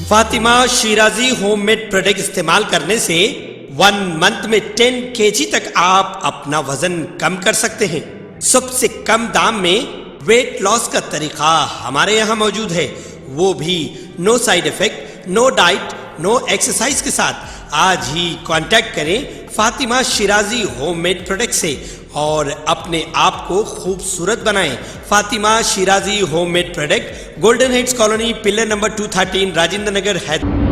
Fatima Shirazi homemade product इस्तेमाल करने से 1 मंथ में 10 kg तक आप अपना वजन कम कर सकते हैं। सबसे कम दाम में वेट लॉस का तरीका हमारे यहाँ मौजूद है, वो भी no side effect, no diet, no exercise के साथ। आज ही कांटेक्ट करें फातिमा शिराजी होममेड प्रोडक्ट से और अपने आप को खूबसूरत बनाएं। Fatima Shirazi homemade product, golden heads colony, pillar number 213, Rajendra Nagar, Hyderabad.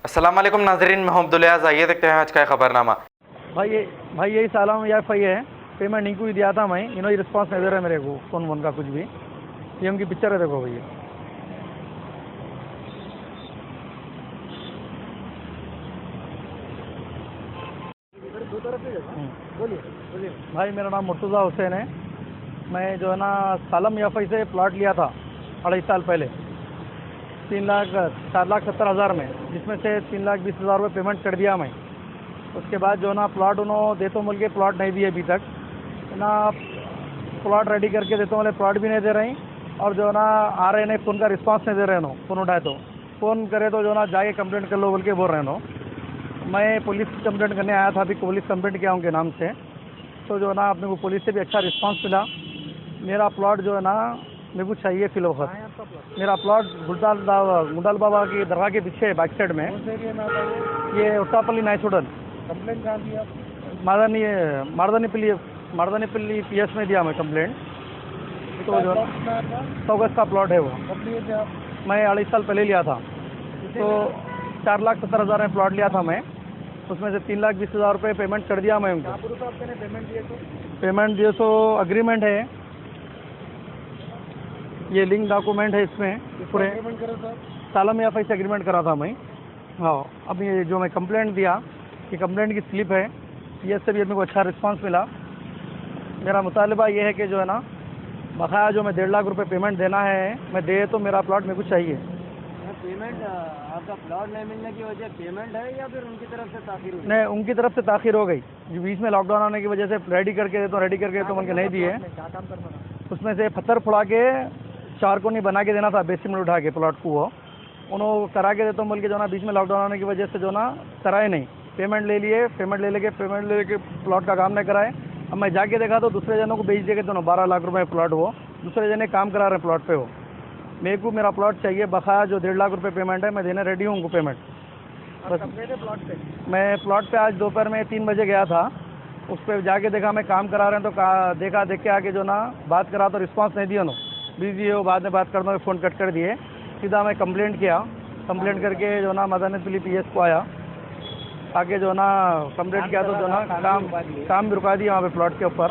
अस्सलाम वालेकुम नाज़रीन, मैं अब्दुल्लाज़। आइए देखते हैं आज का खबरनामा। भाई यही साला में यार है, पेमेंट इनको ही दिया था मैं, इन्होंने रिस्पांस नहीं दे रहा मेरे को, फोन वोन का कुछ भी। ये उनकी पिक्चर है, देखो भैया। बोलिए भाई, मेरा नाम मुर्तज़ा हुसैन है। मैं जो है ना सालम याफई से प्लॉट लिया था 2.5 साल पहले 4,70,000 में, जिसमें से 3,20,000 रुपये पेमेंट कर दिया मैं। उसके बाद जो है ना प्लॉट उन्होंने दे तो मिल के प्लॉट नहीं दिए अभी तक ना, प्लॉट रेडी करके देते वाले प्लॉट भी नहीं दे रहे हैं, और जो है ना आ रहे नहीं, फ़ोन का रिस्पांस नहीं दे रहे नो। फ़ोन उठाए तो फ़ोन करे तो जो है ना जाके कंप्लेंट कर लो बोल के बोल रहे नो। मैं पुलिस कंप्लेंट करने आया था, अभी पुलिस कंप्लेंट किया उनके नाम से, तो जो है ना अपने को पुलिस से भी अच्छा रिस्पांस मिला। मेरा प्लॉट जो है ना मेरे को चाहिए फिलहाल। मेरा प्लॉट गुंडाल बाबा की दरगाह के पीछे बैक साइड में, ये उट्टापल्ली नाइसोडन। कंप्लेंट कहाँ दिया? मारदानीपल्ली PS में दिया मैं कंप्लेंट। तो जो 100 गज का प्लॉट है वो, मैं 2.5 साल पहले लिया था। तो 4,70,000 में प्लॉट लिया था मैं, उसमें से 3,20,000 रुपये पेमेंट कर दिया मैं उनको। पेमेंट दिए तो अग्रीमेंट है, ये लिंक डॉक्यूमेंट है इसमें पूरे। सालम याफई से एग्रीमेंट करा था मैं। हाँ, अब ये जो मैं कंप्लेंट दिया, ये कंप्लेंट की स्लिप है, PS से भी मेरे को अच्छा रिस्पांस मिला। मेरा मुतालिबा ये है कि जो है ना बकाया जो मैं 1.5 लाख रुपये पेमेंट देना है, मैं दे तो मेरा प्लॉट मेरे को चाहिए। पेमेंट आपका प्लॉट नहीं मिलने की वजह पेमेंट है या फिर उनकी तरफ से ताखिर हुई? नहीं, उनकी तरफ से ताखिर हो गई। जो बीच में लॉकडाउन आने की वजह से रेडी करके तो उनके नहीं दिए। क्या काम करना था? उसमें से पत्थर फुड़ा के चारकोनी बना के देना था, बेसमेंट उठा के प्लॉट को, वो उन्होंने करा के देता हूँ बोल के जो ना बीच में लॉकडाउन आने की वजह से जो ना कराए नहीं। पेमेंट ले लिए, पेमेंट ले लेके प्लॉट का काम नहीं कराए। अब मैं जाके देखा तो दूसरे जनों को बेच देंगे, तो 12 लाख रुपए प्लॉट, वो दूसरे जने काम करा रहे हैं प्लॉट पे। वो मेरे को मेरा प्लॉट चाहिए, बकाया जो 1.5 लाख रुपए पेमेंट है मैं देने रेडी हूँ उनको पेमेंट। बस प्लॉट पे मैं प्लॉट पे आज दोपहर में 3 बजे गया था, उस पर जाके देखा मैं काम करा रहे हैं, तो देख के आके जो ना बात करा तो रिस्पांस नहीं दिया। नो बिजी हो, बाद में बात करना, फ़ोन कट कर दिए। सीधा मैं कंप्लेंट किया, कंप्लेंट करके जो ना मारदानीपल्ली PS को आके जो ना कंप्लेंट किया, तो जो ना काम भी रुका दिया वहाँ पे प्लॉट के ऊपर।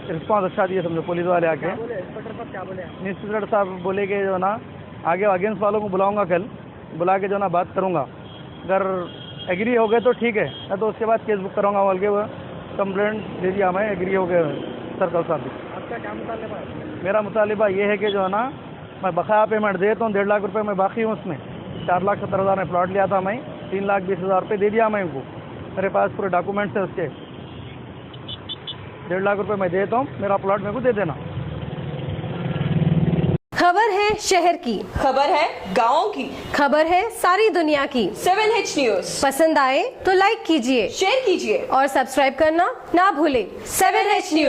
रिस्पांस अच्छा दिए समझो पुलिस वाले आके। इंस्पेक्टर साहब बोले कि जो ना आगे अगेंस्ट वालों को बुलाऊंगा, कल बुला के जो ना बात करूंगा, अगर एग्री हो गए तो ठीक है, तो उसके बाद केस बुक कराऊंगा बोल के वो कंप्लेंट दे दिया मैं। एग्री हो गए सर्कल साहब भी। आपका क्या मुतालिबा है? मेरा मुतालिबा ये है कि जो है ना मैं बकाया पेमेंट दे तो 1.5 लाख रुपये मैं बाकी हूँ उसमें। 4,70,000 में प्लॉट लिया था मैं, 3,20,000 रुपये दे दिया मैं उनको। मेरे पास पूरे डॉक्यूमेंट्स है उसके। 1.5 लाख रुपये मैं देता हूँ, मेरा प्लॉट मेरे को दे देना। खबर है शहर की, खबर है गाँव की, खबर है सारी दुनिया की। 7H न्यूज पसंद आए तो लाइक कीजिए, शेयर कीजिए और सब्सक्राइब करना ना भूलें। 7H news.